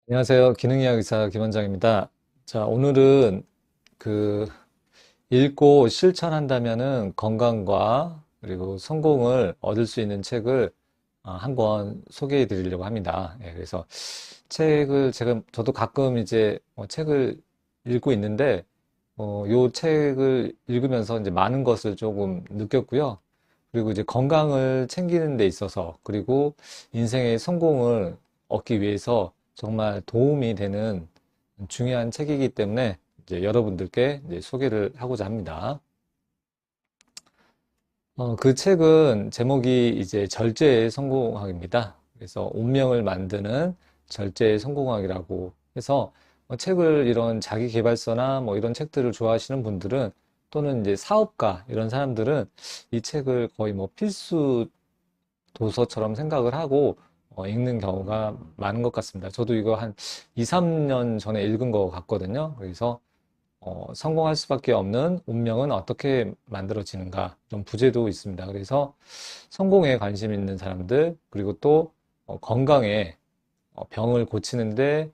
안녕하세요. 기능의학 의사 김원장입니다. 자, 오늘은 그 읽고 실천한다면은 건강과 그리고 성공을 얻을 수 있는 책을 한번 소개해 드리려고 합니다. 예, 그래서 책을 저도 가끔 이제 책을 읽고 있는데 요 책을 읽으면서 이제 많은 것을 조금 느꼈고요. 그리고 이제 건강을 챙기는 데 있어서 그리고 인생의 성공을 얻기 위해서 정말 도움이 되는 중요한 책이기 때문에 이제 여러분들께 이제 소개를 하고자 합니다. 그 책은 제목이 이제 절제의 성공학입니다. 그래서 운명을 만드는 절제의 성공학이라고 해서 책을 이런 자기 계발서나 뭐 이런 책들을 좋아하시는 분들은 또는 이제 사업가 이런 사람들은 이 책을 거의 뭐 필수 도서처럼 생각을 하고 읽는 경우가 많은 것 같습니다. 저도 이거 한 2, 3년 전에 읽은 것 같거든요. 그래서 성공할 수밖에 없는 운명은 어떻게 만들어지는가 좀 부제도 있습니다. 그래서 성공에 관심 있는 사람들 그리고 또 건강에 병을 고치는데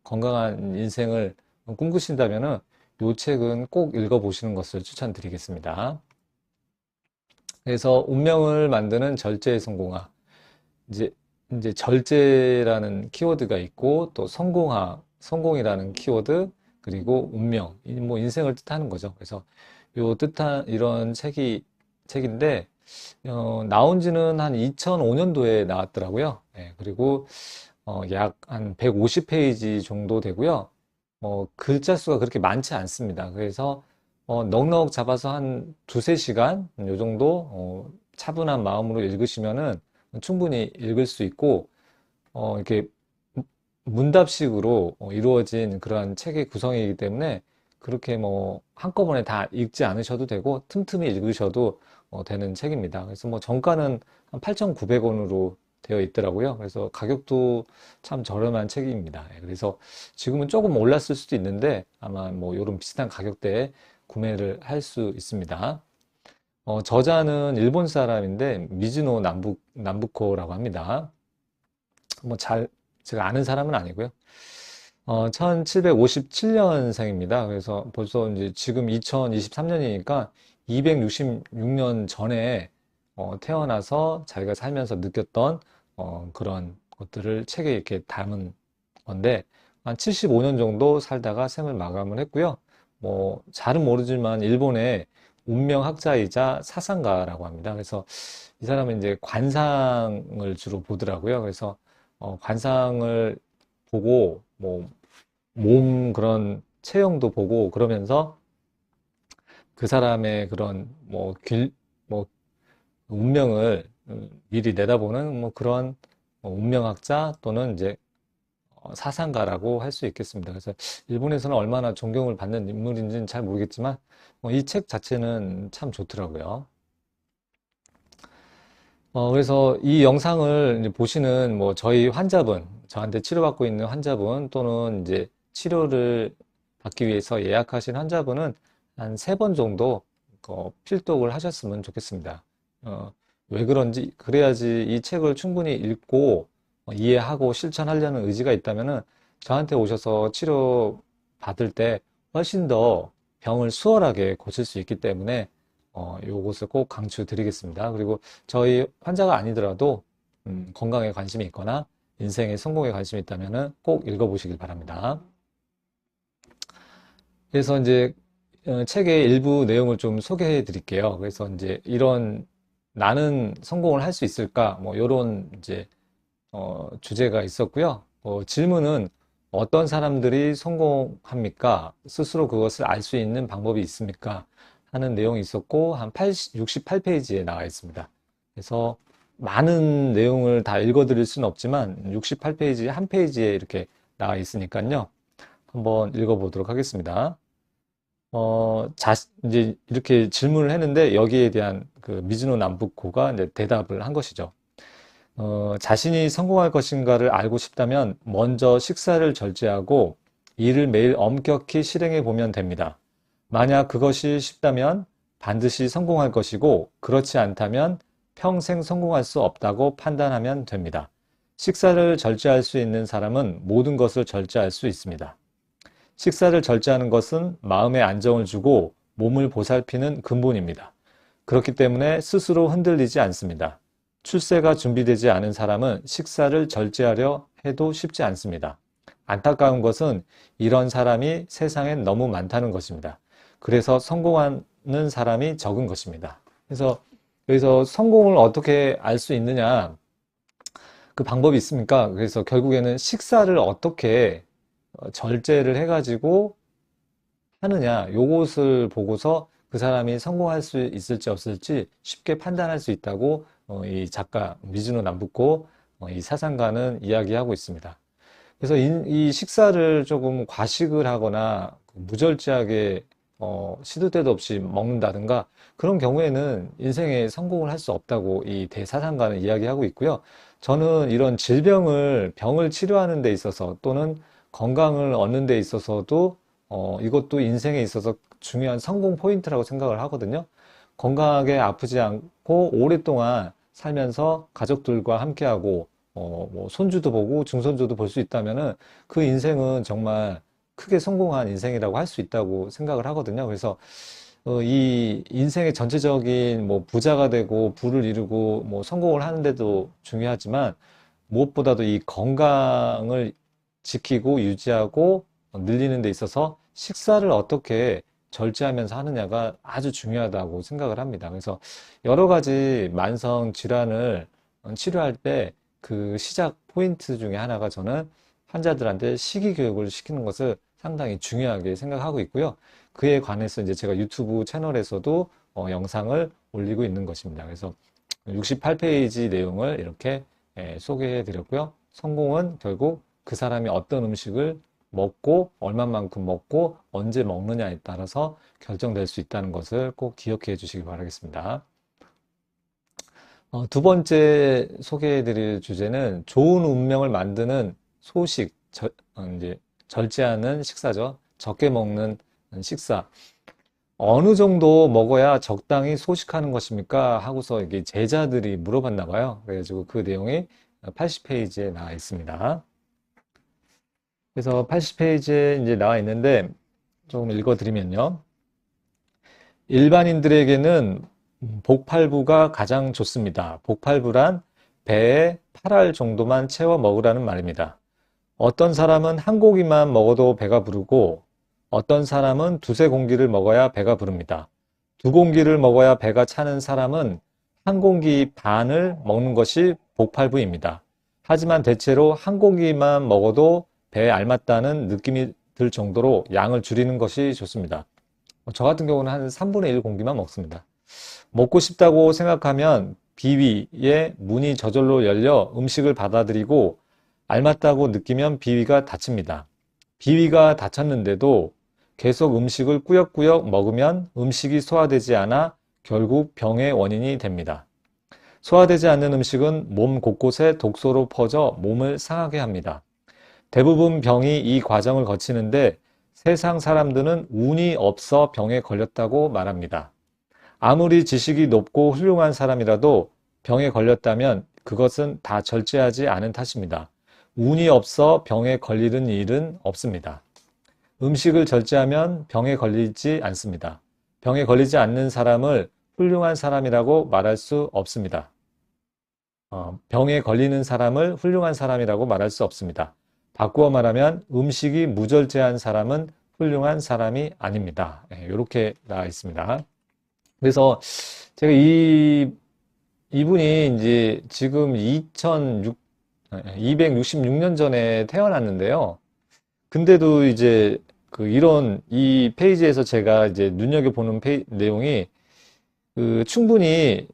건강한 인생을 꿈꾸신다면은 이 책은 꼭 읽어보시는 것을 추천드리겠습니다. 그래서 운명을 만드는 절제의 성공학. 이제, 이제 절제라는 키워드가 있고 또 성공이라는 키워드, 그리고 운명, 뭐 인생을 뜻하는 거죠. 그래서 요 뜻한 이런 책인데, 나온 지는 한 2005년도에 나왔더라고요. 예, 그리고 약 한 150페이지 정도 되고요. 글자 수가 그렇게 많지 않습니다. 그래서 넉넉 잡아서 한 두세 시간 요 정도 차분한 마음으로 읽으시면은 충분히 읽을 수 있고 이렇게 문답식으로 이루어진 그러한 책의 구성이기 때문에 그렇게 뭐 한꺼번에 다 읽지 않으셔도 되고 틈틈이 읽으셔도 되는 책입니다. 그래서 뭐 정가는 한 8,900원으로 되어 있더라고요. 그래서 가격도 참 저렴한 책입니다. 예, 그래서 지금은 조금 올랐을 수도 있는데 아마 뭐 이런 비슷한 가격대에 구매를 할 수 있습니다. 저자는 일본 사람인데 미즈노 남부코라고 합니다. 뭐 제가 아는 사람은 아니고요. 1757년생입니다. 그래서 벌써 이제 지금 2023년이니까 266년 전에 태어나서 자기가 살면서 느꼈던 그런 것들을 책에 이렇게 담은 건데 한 75년 정도 살다가 생을 마감을 했고요. 뭐 잘은 모르지만 일본의 운명학자이자 사상가라고 합니다. 그래서 이 사람은 이제 관상을 주로 보더라고요. 그래서 관상을 보고 뭐 몸 그런 체형도 보고 그러면서 그 사람의 그런 뭐 운명을 미리 내다보는 뭐 그런 운명학자 또는 이제 사상가라고 할 수 있겠습니다. 그래서 일본에서는 얼마나 존경을 받는 인물인지는 잘 모르겠지만 이 책 자체는 참 좋더라고요. 그래서 이 영상을 이제 보시는 뭐 저희 환자분, 저한테 치료받고 있는 환자분 또는 이제 치료를 받기 위해서 예약하신 환자분은 한 세 번 정도 필독을 하셨으면 좋겠습니다. 어, 왜 그런지, 그래야지 이 책을 충분히 읽고 이해하고 실천하려는 의지가 있다면은 저한테 오셔서 치료 받을 때 훨씬 더 병을 수월하게 고칠 수 있기 때문에 요것을 꼭 강추드리겠습니다. 그리고 저희 환자가 아니더라도 건강에 관심이 있거나 인생의 성공에 관심이 있다면 꼭 읽어보시길 바랍니다. 그래서 이제 책의 일부 내용을 좀 소개해 드릴게요. 그래서 이제 이런 나는 성공을 할 수 있을까? 뭐 이런 이제 주제가 있었고요. 질문은 어떤 사람들이 성공합니까? 스스로 그것을 알 수 있는 방법이 있습니까? 하는 내용이 있었고, 한 68페이지에 나와 있습니다. 그래서 많은 내용을 다 읽어드릴 수는 없지만, 68페이지 한 페이지에 이렇게 나와 있으니까요. 한번 읽어보도록 하겠습니다. 이제 이렇게 질문을 했는데, 여기에 대한 그 미즈노 남부코가 이제 대답을 한 것이죠. 자신이 성공할 것인가를 알고 싶다면 먼저 식사를 절제하고 이를 매일 엄격히 실행해 보면 됩니다. 만약 그것이 쉽다면 반드시 성공할 것이고 그렇지 않다면 평생 성공할 수 없다고 판단하면 됩니다. 식사를 절제할 수 있는 사람은 모든 것을 절제할 수 있습니다. 식사를 절제하는 것은 마음에 안정을 주고 몸을 보살피는 근본입니다. 그렇기 때문에 스스로 흔들리지 않습니다. 출세가 준비되지 않은 사람은 식사를 절제하려 해도 쉽지 않습니다. 안타까운 것은 이런 사람이 세상엔 너무 많다는 것입니다. 그래서 성공하는 사람이 적은 것입니다. 그래서 여기서 성공을 어떻게 알 수 있느냐, 그 방법이 있습니까? 그래서 결국에는 식사를 어떻게 절제를 해가지고 하느냐, 요것을 보고서 그 사람이 성공할 수 있을지 없을지 쉽게 판단할 수 있다고 이 작가 미즈노 남부코 이 사상가는 이야기하고 있습니다. 그래서 이 식사를 조금 과식을 하거나 무절제하게 시도 때도 없이 먹는다든가 그런 경우에는 인생에 성공을 할 수 없다고 이 대사상가는 이야기하고 있고요. 저는 이런 병을 치료하는 데 있어서 또는 건강을 얻는 데 있어서도 이것도 인생에 있어서 중요한 성공 포인트라고 생각을 하거든요. 건강하게 아프지 않고 오랫동안 살면서 가족들과 함께하고 뭐 손주도 보고 중손주도 볼 수 있다면은 그 인생은 정말 크게 성공한 인생이라고 할 수 있다고 생각을 하거든요. 그래서 이 인생의 전체적인 뭐 부자가 되고 부를 이루고 뭐 성공을 하는데도 중요하지만 무엇보다도 이 건강을 지키고 유지하고 늘리는 데 있어서 식사를 어떻게 절제하면서 하느냐가 아주 중요하다고 생각을 합니다. 그래서 여러 가지 만성 질환을 치료할 때 그 시작 포인트 중에 하나가 저는 환자들한테 식이 교육을 시키는 것을 상당히 중요하게 생각하고 있고요. 그에 관해서 이제 제가 유튜브 채널에서도 영상을 올리고 있는 것입니다. 그래서 68페이지 내용을 이렇게 소개해 드렸고요. 성공은 결국 그 사람이 어떤 음식을 먹고 얼마만큼 먹고 언제 먹느냐에 따라서 결정될 수 있다는 것을 꼭 기억해 주시기 바라겠습니다. 두 번째 소개해 드릴 주제는 좋은 운명을 만드는 소식, 이제 절제하는 식사죠. 적게 먹는 식사. 어느 정도 먹어야 적당히 소식하는 것입니까? 하고서 이게 제자들이 물어봤나 봐요. 그래가지고 그 내용이 80페이지에 나와 있습니다. 그래서 80페이지에 이제 나와 있는데 조금 읽어드리면요. 일반인들에게는 복팔부가 가장 좋습니다. 복팔부란 배에 8알 정도만 채워 먹으라는 말입니다. 어떤 사람은 한 고기만 먹어도 배가 부르고 어떤 사람은 두세 공기를 먹어야 배가 부릅니다. 두 공기를 먹어야 배가 차는 사람은 한 공기 반을 먹는 것이 복팔부입니다. 하지만 대체로 한 공기만 먹어도 배에 알맞다는 느낌이 들 정도로 양을 줄이는 것이 좋습니다. 저 같은 경우는 한 3분의 1 공기만 먹습니다. 먹고 싶다고 생각하면 비위에 문이 저절로 열려 음식을 받아들이고 알맞다고 느끼면 비위가 닫힙니다. 비위가 닫혔는데도 계속 음식을 꾸역꾸역 먹으면 음식이 소화되지 않아 결국 병의 원인이 됩니다. 소화되지 않는 음식은 몸 곳곳에 독소로 퍼져 몸을 상하게 합니다. 대부분 병이 이 과정을 거치는데 세상 사람들은 운이 없어 병에 걸렸다고 말합니다. 아무리 지식이 높고 훌륭한 사람이라도 병에 걸렸다면 그것은 다 절제하지 않은 탓입니다. 운이 없어 병에 걸리는 일은 없습니다. 음식을 절제하면 병에 걸리지 않습니다. 병에 걸리지 않는 사람을 훌륭한 사람이라고 말할 수 없습니다. 병에 걸리는 사람을 훌륭한 사람이라고 말할 수 없습니다. 바꾸어 말하면 음식이 무절제한 사람은 훌륭한 사람이 아닙니다. 이렇게 나와 있습니다. 그래서 제가 이분이 이제 지금 266년 전에 태어났는데요. 근데도 이제 이런 이 페이지에서 제가 이제 눈여겨보는 내용이 충분히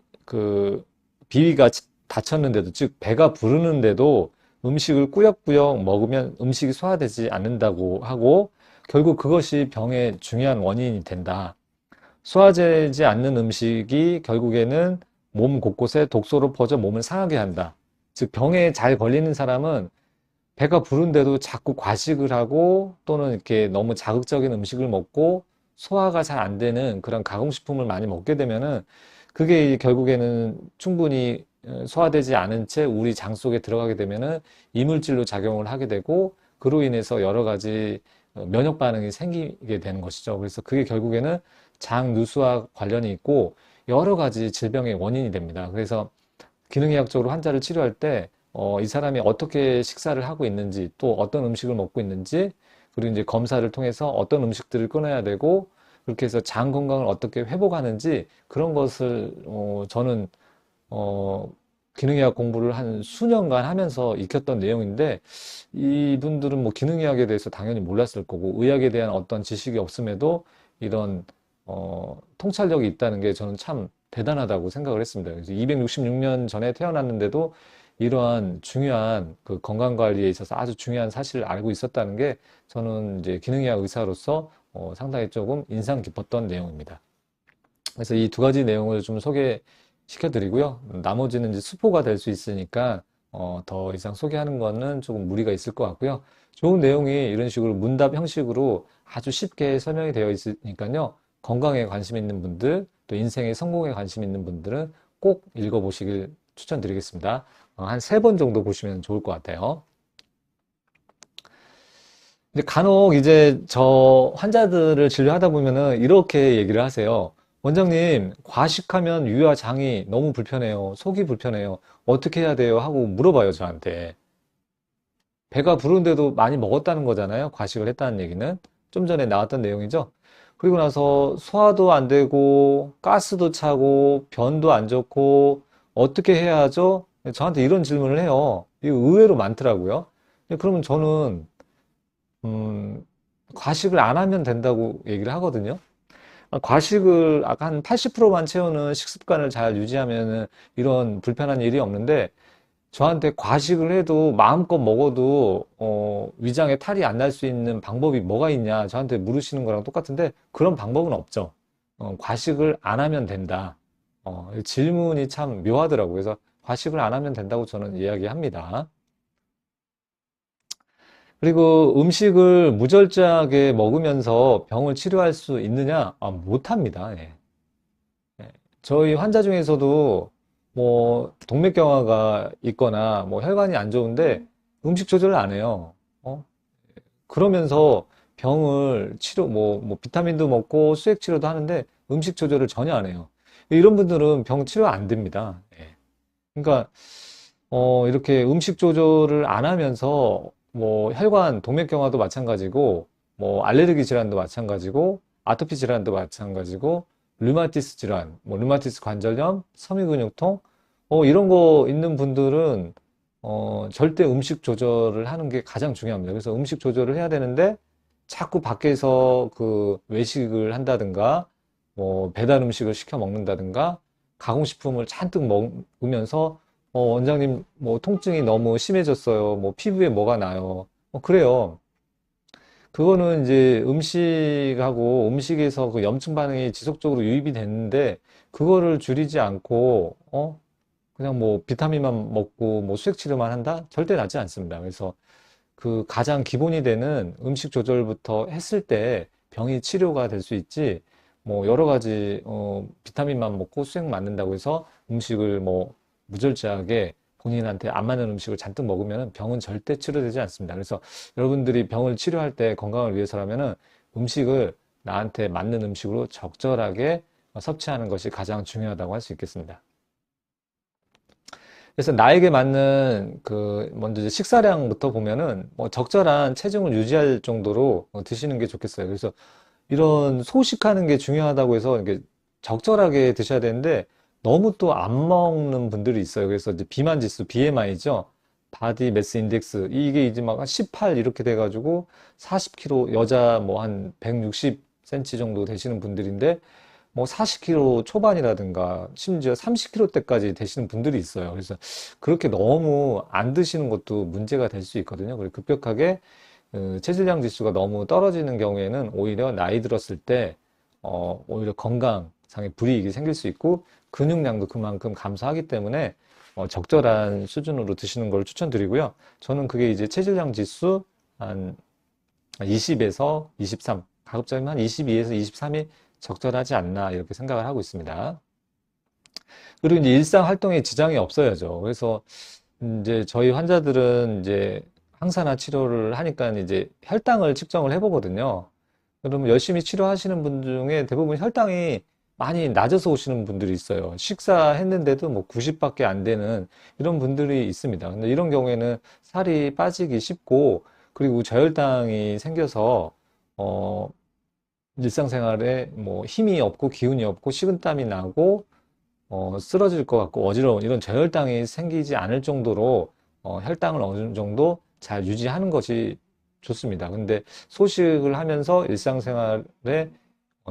비위가 닫혔는데도 즉 배가 부르는데도 음식을 꾸역꾸역 먹으면 음식이 소화되지 않는다고 하고 결국 그것이 병의 중요한 원인이 된다. 소화되지 않는 음식이 결국에는 몸 곳곳에 독소로 퍼져 몸을 상하게 한다. 즉 병에 잘 걸리는 사람은 배가 부른데도 자꾸 과식을 하고 또는 이렇게 너무 자극적인 음식을 먹고 소화가 잘 안 되는 그런 가공식품을 많이 먹게 되면은 그게 결국에는 충분히 소화되지 않은 채 우리 장 속에 들어가게 되면은 이물질로 작용을 하게 되고 그로 인해서 여러 가지 면역 반응이 생기게 되는 것이죠. 그래서 그게 결국에는 장 누수와 관련이 있고 여러 가지 질병의 원인이 됩니다. 그래서 기능의학적으로 환자를 치료할 때 이 사람이 어떻게 식사를 하고 있는지 또 어떤 음식을 먹고 있는지 그리고 이제 검사를 통해서 어떤 음식들을 끊어야 되고 그렇게 해서 장 건강을 어떻게 회복하는지 그런 것을 저는 어, 기능의학 공부를 한 수년간 하면서 익혔던 내용인데 이분들은 뭐 기능의학에 대해서 당연히 몰랐을 거고 의학에 대한 어떤 지식이 없음에도 이런 통찰력이 있다는 게 저는 참 대단하다고 생각을 했습니다. 그래서 266년 전에 태어났는데도 이러한 중요한 그 건강 관리에 있어서 아주 중요한 사실을 알고 있었다는 게 저는 이제 기능의학 의사로서 상당히 조금 인상 깊었던 내용입니다. 그래서 이 두 가지 내용을 좀 소개시켜 드리고요. 나머지는 이제 수포가 될 수 있으니까 더 이상 소개하는 거는 조금 무리가 있을 것 같고요. 좋은 내용이 이런 식으로 문답 형식으로 아주 쉽게 설명이 되어 있으니까요. 건강에 관심 있는 분들, 또 인생의 성공에 관심 있는 분들은 꼭 읽어보시길 추천드리겠습니다. 한 세 번 정도 보시면 좋을 것 같아요. 근데 간혹 이제 저 환자들을 진료하다 보면은 이렇게 얘기를 하세요. 원장님, 과식하면 위와 장이 너무 불편해요. 속이 불편해요. 어떻게 해야 돼요? 하고 물어봐요, 저한테. 배가 부른데도 많이 먹었다는 거잖아요. 과식을 했다는 얘기는. 좀 전에 나왔던 내용이죠. 그리고 나서 소화도 안 되고, 가스도 차고, 변도 안 좋고, 어떻게 해야 하죠? 저한테 이런 질문을 해요. 이거 의외로 많더라고요. 그러면 저는 음, 과식을 안 하면 된다고 얘기를 하거든요. 과식을 아까 한 80%만 채우는 식습관을 잘 유지하면은 이런 불편한 일이 없는데 저한테 과식을 해도 마음껏 먹어도 위장에 탈이 안 날 수 있는 방법이 뭐가 있냐 저한테 물으시는 거랑 똑같은데 그런 방법은 없죠. 과식을 안 하면 된다. 질문이 참 묘하더라고요. 그래서 과식을 안 하면 된다고 저는 이야기합니다. 그리고 음식을 무절제하게 먹으면서 병을 치료할 수 있느냐? 못합니다. 예. 예. 저희 환자 중에서도 뭐 동맥경화가 있거나 뭐 혈관이 안 좋은데 음식 조절을 안 해요. 그러면서 병을 뭐 비타민도 먹고 수액 치료도 하는데 음식 조절을 전혀 안 해요. 이런 분들은 병 치료 안 됩니다. 예. 그러니까 이렇게 음식 조절을 안 하면서 뭐 혈관 동맥경화도 마찬가지고 뭐 알레르기 질환도 마찬가지고 아토피 질환도 마찬가지고 류마티스 질환, 뭐 류마티스 관절염, 섬유근육통 이런 거 있는 분들은 절대 음식 조절을 하는 게 가장 중요합니다. 그래서 음식 조절을 해야 되는데 자꾸 밖에서 그 외식을 한다든가 뭐 배달 음식을 시켜 먹는다든가 가공식품을 잔뜩 먹으면서 원장님 뭐 통증이 너무 심해졌어요. 뭐 피부에 뭐가 나요. 그래요. 그거는 이제 음식하고 음식에서 그 염증 반응이 지속적으로 유입이 됐는데 그거를 줄이지 않고 그냥 뭐 비타민만 먹고 뭐 수액 치료만 한다? 절대 낫지 않습니다. 그래서 그 가장 기본이 되는 음식 조절부터 했을 때 병이 치료가 될 수 있지 뭐 여러 가지 비타민만 먹고 수액 맞는다고 해서 음식을 뭐 무절제하게 본인한테 안 맞는 음식을 잔뜩 먹으면 병은 절대 치료되지 않습니다. 그래서 여러분들이 병을 치료할 때 건강을 위해서라면은 음식을 나한테 맞는 음식으로 적절하게 섭취하는 것이 가장 중요하다고 할 수 있겠습니다. 그래서 나에게 맞는 그 먼저 이제 식사량부터 보면은 뭐 적절한 체중을 유지할 정도로 드시는 게 좋겠어요. 그래서 이런 소식하는 게 중요하다고 해서 이게 적절하게 드셔야 되는데 너무 또 안 먹는 분들이 있어요. 그래서 이제 비만 지수, BMI죠. 바디 매스 인덱스 이게 이제 막 한 18 이렇게 돼가지고 40kg 여자 뭐 한 160cm 정도 되시는 분들인데 뭐 40kg 초반이라든가 심지어 30kg대까지 되시는 분들이 있어요. 그래서 그렇게 너무 안 드시는 것도 문제가 될 수 있거든요. 그리고 급격하게 체질량 지수가 너무 떨어지는 경우에는 오히려 나이 들었을 때 오히려 건강상의 불이익이 생길 수 있고 근육량도 그만큼 감소하기 때문에 적절한 수준으로 드시는 걸 추천드리고요. 저는 그게 이제 체질량 지수 한 20에서 23, 가급적이면 한 22에서 23이 적절하지 않나 이렇게 생각을 하고 있습니다. 그리고 이제 일상 활동에 지장이 없어야죠. 그래서 이제 저희 환자들은 이제 항산화 치료를 하니까 이제 혈당을 측정을 해보거든요. 그러면 열심히 치료하시는 분 중에 대부분 혈당이 많이 낮아서 오시는 분들이 있어요. 식사했는데도 뭐 90밖에 안 되는 이런 분들이 있습니다. 근데 이런 경우에는 살이 빠지기 쉽고, 그리고 저혈당이 생겨서 어 일상생활에 뭐 힘이 없고 기운이 없고 식은땀이 나고 쓰러질 것 같고 어지러운 이런 저혈당이 생기지 않을 정도로 혈당을 어느 정도 잘 유지하는 것이 좋습니다. 근데 소식을 하면서 일상생활에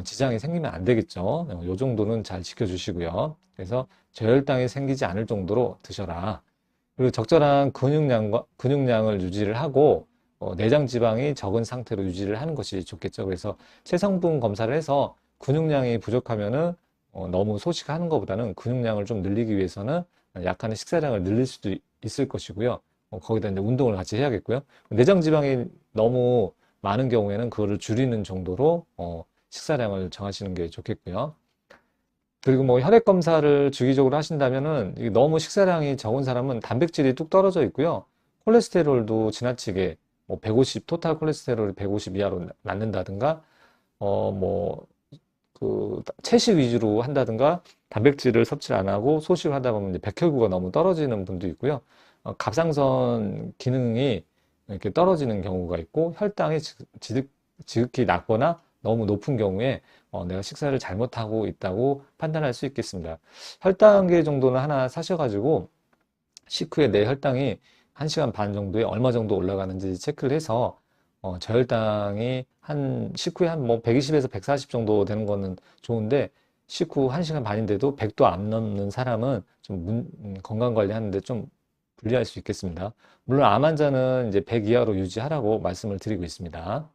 지장이 생기면 안 되겠죠. 요 정도는 잘 지켜주시고요. 그래서 저혈당이 생기지 않을 정도로 드셔라. 그리고 적절한 근육량을 유지를 하고 내장 지방이 적은 상태로 유지를 하는 것이 좋겠죠. 그래서 체성분 검사를 해서 근육량이 부족하면은 너무 소식하는 것보다는 근육량을 좀 늘리기 위해서는 약간의 식사량을 늘릴 수도 있을 것이고요. 거기다 이제 운동을 같이 해야겠고요. 내장 지방이 너무 많은 경우에는 그거를 줄이는 정도로 식사량을 정하시는 게 좋겠고요. 그리고 뭐 혈액 검사를 주기적으로 하신다면은 이게 너무 식사량이 적은 사람은 단백질이 뚝 떨어져 있고요. 콜레스테롤도 지나치게 뭐 150, 토탈 콜레스테롤이 150 이하로 낳는다든가, 뭐 그 채식 위주로 한다든가, 단백질을 섭취를 안 하고 소식을 하다 보면 이제 백혈구가 너무 떨어지는 분도 있고요. 갑상선 기능이 이렇게 떨어지는 경우가 있고, 혈당이 지극히 낮거나 너무 높은 경우에 내가 식사를 잘못하고 있다고 판단할 수 있겠습니다. 혈당계 정도는 하나 사셔가지고 식후에 내 혈당이 1시간 반 정도에 얼마 정도 올라가는지 체크를 해서 저혈당이 한 식후에 한 뭐 120에서 140 정도 되는 거는 좋은데, 식후 1시간 반인데도 100도 안 넘는 사람은 좀 건강 관리하는데 좀 불리할 수 있겠습니다. 물론 암 환자는 이제 100 이하로 유지하라고 말씀을 드리고 있습니다.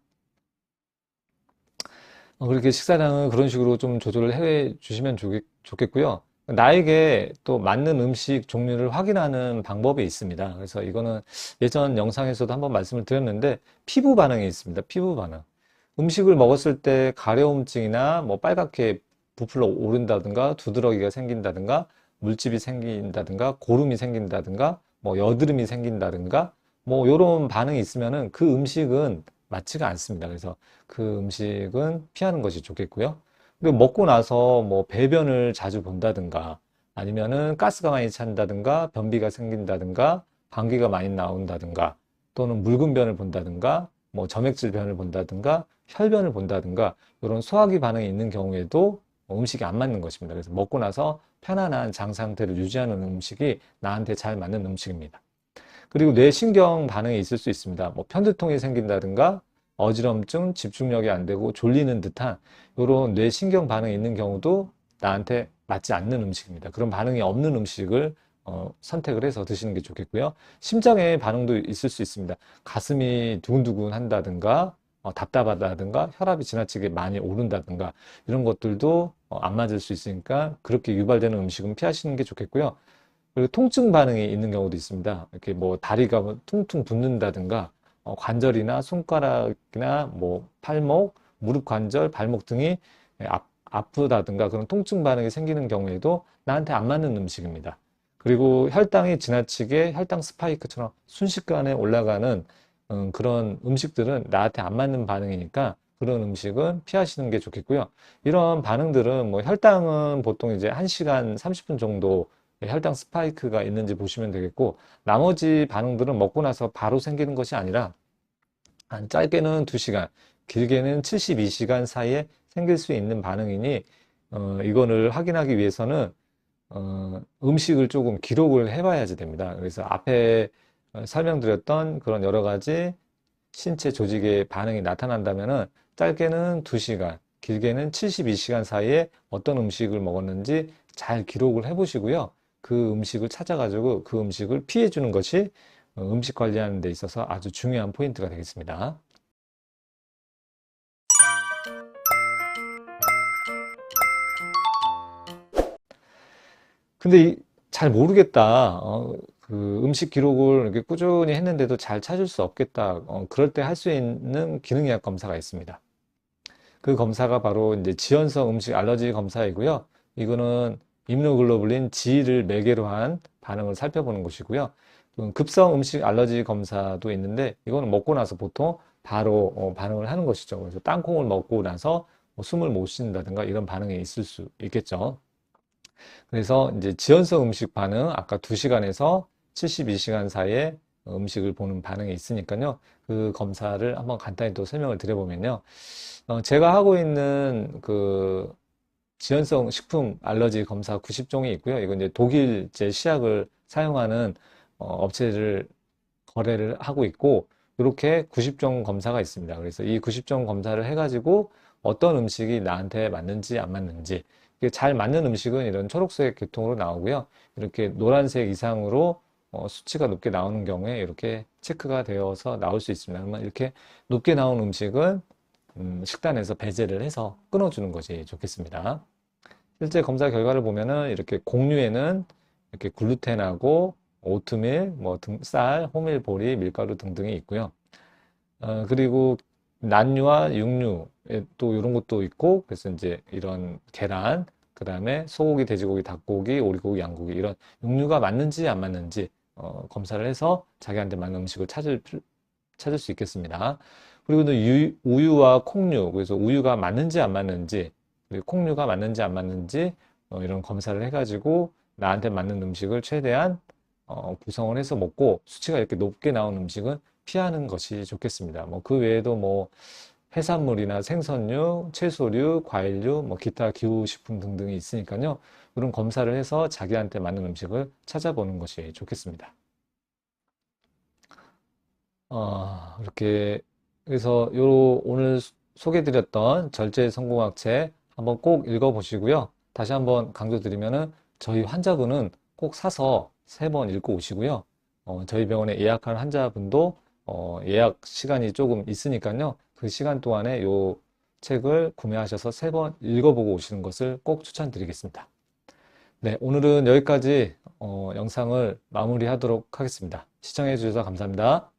그렇게 식사량은 그런 식으로 좀 조절을 해 주시면 좋겠고요. 나에게 또 맞는 음식 종류를 확인하는 방법이 있습니다. 그래서 이거는 예전 영상에서도 한번 말씀을 드렸는데, 피부 반응이 있습니다. 피부 반응. 음식을 먹었을 때 가려움증이나 뭐 빨갛게 부풀어 오른다든가, 두드러기가 생긴다든가, 물집이 생긴다든가, 고름이 생긴다든가, 뭐 여드름이 생긴다든가, 뭐 이런 반응이 있으면은 그 음식은 맞지가 않습니다. 그래서 그 음식은 피하는 것이 좋겠고요. 그리고 먹고 나서 뭐 배변을 자주 본다든가, 아니면은 가스가 많이 찬다든가, 변비가 생긴다든가, 방귀가 많이 나온다든가, 또는 묽은 변을 본다든가, 뭐 점액질 변을 본다든가, 혈변을 본다든가, 이런 소화기 반응이 있는 경우에도 음식이 안 맞는 것입니다. 그래서 먹고 나서 편안한 장 상태를 유지하는 음식이 나한테 잘 맞는 음식입니다. 그리고 뇌신경 반응이 있을 수 있습니다. 뭐 편두통이 생긴다든가, 어지럼증, 집중력이 안 되고 졸리는 듯한 이런 뇌신경 반응이 있는 경우도 나한테 맞지 않는 음식입니다. 그런 반응이 없는 음식을 선택을 해서 드시는 게 좋겠고요. 심장의 반응도 있을 수 있습니다. 가슴이 두근두근 한다든가, 답답하다든가, 혈압이 지나치게 많이 오른다든가, 이런 것들도 안 맞을 수 있으니까 그렇게 유발되는 음식은 피하시는 게 좋겠고요. 그리고 통증 반응이 있는 경우도 있습니다. 이렇게 뭐 다리가 뭐 퉁퉁 붓는다든가, 관절이나 손가락이나 뭐 팔목, 무릎 관절, 발목 등이 아프다든가 그런 통증 반응이 생기는 경우에도 나한테 안 맞는 음식입니다. 그리고 혈당이 지나치게 혈당 스파이크처럼 순식간에 올라가는 그런 음식들은 나한테 안 맞는 반응이니까 그런 음식은 피하시는 게 좋겠고요. 이런 반응들은 뭐 혈당은 보통 이제 1시간 30분 정도 혈당 스파이크가 있는지 보시면 되겠고, 나머지 반응들은 먹고 나서 바로 생기는 것이 아니라 한 짧게는 2시간, 길게는 72시간 사이에 생길 수 있는 반응이니 이거를 확인하기 위해서는 음식을 조금 기록을 해봐야지 됩니다. 그래서 앞에 설명드렸던 그런 여러 가지 신체 조직의 반응이 나타난다면은 짧게는 2시간, 길게는 72시간 사이에 어떤 음식을 먹었는지 잘 기록을 해보시고요. 그 음식을 찾아가지고 그 음식을 피해주는 것이 음식 관리하는 데 있어서 아주 중요한 포인트가 되겠습니다. 근데 잘 모르겠다. 그 음식 기록을 이렇게 꾸준히 했는데도 잘 찾을 수 없겠다. 그럴 때 할 수 있는 기능의학 검사가 있습니다. 그 검사가 바로 이제 지연성 음식 알러지 검사이고요. 이거는 이뮤노글로불린 G를 매개로 한 반응을 살펴보는 것이고요. 급성 음식 알러지 검사도 있는데 이거는 먹고 나서 보통 바로 반응을 하는 것이죠. 그래서 땅콩을 먹고 나서 뭐 숨을 못 쉰다든가 이런 반응이 있을 수 있겠죠. 그래서 이제 지연성 음식 반응, 아까 2시간에서 72시간 사이에 음식을 보는 반응이 있으니까요. 그 검사를 한번 간단히 또 설명을 드려보면요. 제가 하고 있는 그 지연성 식품 알러지 검사 90종이 있고요. 이건 이제 독일제 시약을 사용하는 업체를 거래를 하고 있고, 이렇게 90종 검사가 있습니다. 그래서 이 90종 검사를 해가지고 어떤 음식이 나한테 맞는지 안 맞는지, 이게 잘 맞는 음식은 이런 초록색 계통으로 나오고요. 이렇게 노란색 이상으로 수치가 높게 나오는 경우에 이렇게 체크가 되어서 나올 수 있습니다. 그러면 이렇게 높게 나온 음식은 식단에서 배제를 해서 끊어주는 것이 좋겠습니다. 실제 검사 결과를 보면은 이렇게 곡류에는 이렇게 글루텐하고 오트밀, 뭐 쌀, 호밀, 보리, 밀가루 등등이 있고요. 그리고 난류와 육류 또 이런 것도 있고, 그래서 이제 이런 계란, 그 다음에 소고기, 돼지고기, 닭고기, 오리고기, 양고기 이런 육류가 맞는지 안 맞는지 검사를 해서 자기한테 맞는 음식을 찾을 수 있겠습니다. 그리고 또 우유와 콩류, 그래서 우유가 맞는지 안 맞는지, 그리고 콩류가 맞는지 안 맞는지 이런 검사를 해가지고 나한테 맞는 음식을 최대한 구성을 해서 먹고, 수치가 이렇게 높게 나온 음식은 피하는 것이 좋겠습니다. 뭐 그 외에도 뭐 해산물이나 생선류, 채소류, 과일류, 뭐 기타 기후식품 등등이 있으니까요. 이런 검사를 해서 자기한테 맞는 음식을 찾아보는 것이 좋겠습니다. 이렇게 그래서 요 오늘 소개드렸던 절제 성공학 책 한번 꼭 읽어보시고요. 다시 한번 강조드리면은 저희 환자분은 꼭 사서 3번 읽고 오시고요. 저희 병원에 예약한 환자분도 예약 시간이 조금 있으니까요. 그 시간 동안에 요 책을 구매하셔서 3번 읽어보고 오시는 것을 꼭 추천드리겠습니다. 네, 오늘은 여기까지 영상을 마무리하도록 하겠습니다. 시청해 주셔서 감사합니다.